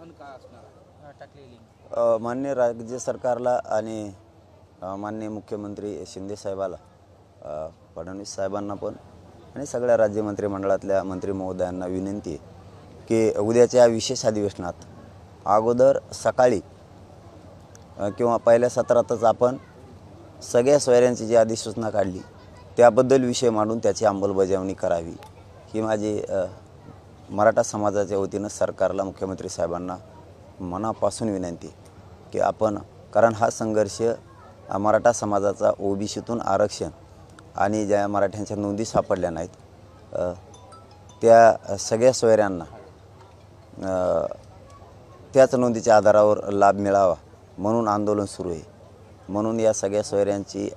आवाहन काय असणार आहे टाकलेली लिंक? माननीय राज्य सरकारला आणि माननीय मुख्यमंत्री शिंदे साहेबाला, फडणवीस साहेबांना पण आणि सगळ्या राज्य मंत्रिमंडळातल्या मंत्री महोदयांना विनंती आहे की उद्याच्या विशेष अधिवेशनात अगोदर सकाळी किंवा पहिल्या सत्रातच आपण सगळ्या सोयऱ्यांची जी अधिसूचना काढली त्याबद्दल विषय मांडून त्याची अंमलबजावणी करावी ही माझी मराठा समाजाच्या वतीनं सरकारला, मुख्यमंत्री साहेबांना मनापासून विनंती की आपण, कारण हा संघर्ष मराठा समाजाचा ओबीसीतून आरक्षण आणि ज्या मराठ्यांच्या नोंदी सापडल्या नाहीत त्या सगळ्या सोयऱ्यांना त्याच नोंदीच्या आधारावर लाभ मिळावा म्हणून आंदोलन सुरू आहे. म्हणून या सगळ्या सोयऱ्यांची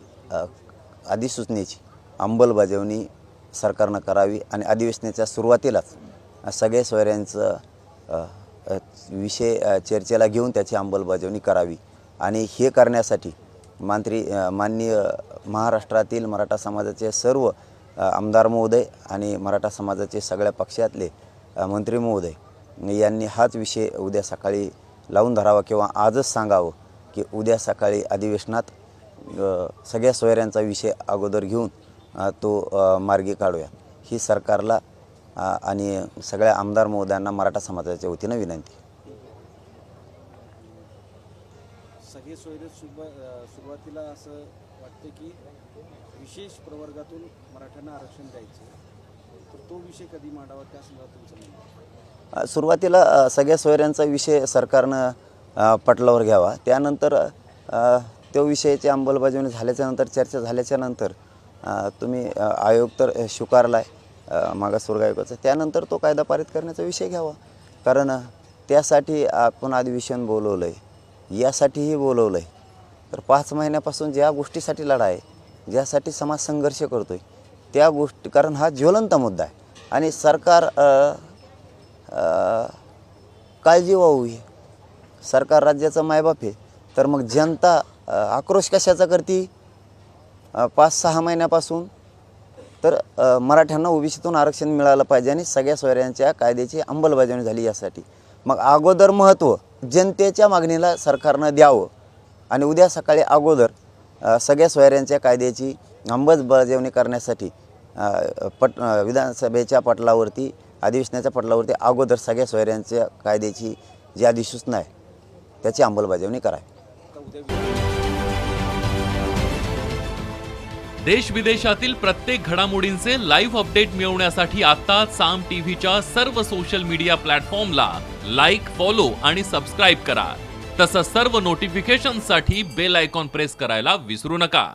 अधिसूचनेची अंमलबजावणी सरकारनं करावी आणि अधिवेशनाच्या सुरुवातीलाच सगळ्या सोयऱ्यांचं विषय चर्चेला घेऊन त्याची अंमलबजावणी करावी. आणि हे करण्यासाठी माननीय महाराष्ट्रातील मराठा समाजाचे सर्व आमदार महोदय आणि मराठा समाजाचे सगळ्या पक्षातले मंत्री महोदय यांनी हाच विषय उद्या सकाळी लावून धरावा किंवा आजच सांगावं की उद्या सकाळी अधिवेशनात सगळ्या सोयऱ्यांचा विषय अगोदर घेऊन तो मार्गी काढूया ही सरकारला आणि सगळ्या आमदार महोदयांना मराठा समाजाच्या वतीनं विनंती. सगळे सोयरे सुरुवातीला असं वाटतं की विशेष प्रवर्गातून मराठ्यांना आरक्षण द्यायचं, तर तो विषय कधी मांडावा त्या संदर्भात तुमचं म्हणणं आहे? सुरुवातीला सगळ्या सोयऱ्यांचा विषय सरकारनं पटलावर घ्यावा. त्यानंतर तो विषयाची अंमलबजावणी झाल्याच्यानंतर, चर्चा झाल्याच्यानंतर तुम्ही आयोग तर स्वीकारला आहे मागासवर्ग आयोगाचा, त्यानंतर तो कायदा पारित करण्याचा विषय घ्यावा. कारण त्यासाठी आपण अधिवेशन बोलवलं आहे, यासाठीही बोलवलं आहे. तर 5 महिन्यापासून ज्या गोष्टीसाठी लढा आहे, ज्यासाठी समाज संघर्ष करतो आहे त्या गोष्टी, कारण हा ज्वलंत मुद्दा आहे आणि सरकार काळजी वाहूवी. सरकार राज्याचा मायबाप आहे, तर मग जनता आक्रोश कशाचा करते 5-6 महिन्यापासून? तर मराठ्यांना ओबीसीतून आरक्षण मिळालं पाहिजे आणि सगळ्या सोयऱ्यांच्या कायद्याची अंमलबजावणी झाली यासाठी. मग अगोदर महत्त्व जनतेच्या मागणीला सरकारनं द्यावं आणि उद्या सकाळी अगोदर सगळ्या सोयऱ्यांच्या कायद्याची अंमलबजावणी करण्यासाठी विधानसभेच्या पटलावरती, अधिवेशनाच्या पटलावरती अगोदर सगळ्या सोयऱ्यांच्या कायद्याची जी अधिसूचना आहे त्याची अंमलबजावणी करावी. देश विदेशातील प्रत्येक घडामोडींचे लाईव्ह अपडेट मिळवण्यासाठी आता साम टीव्हीच्या सर्व सोशल मीडिया प्लॅटफॉर्मला लाईक, फॉलो आणि सबस्क्राईब करा. तसंच सर्व नोटिफिकेशनसाठी बेल आयकॉन प्रेस करायला विसरू नका.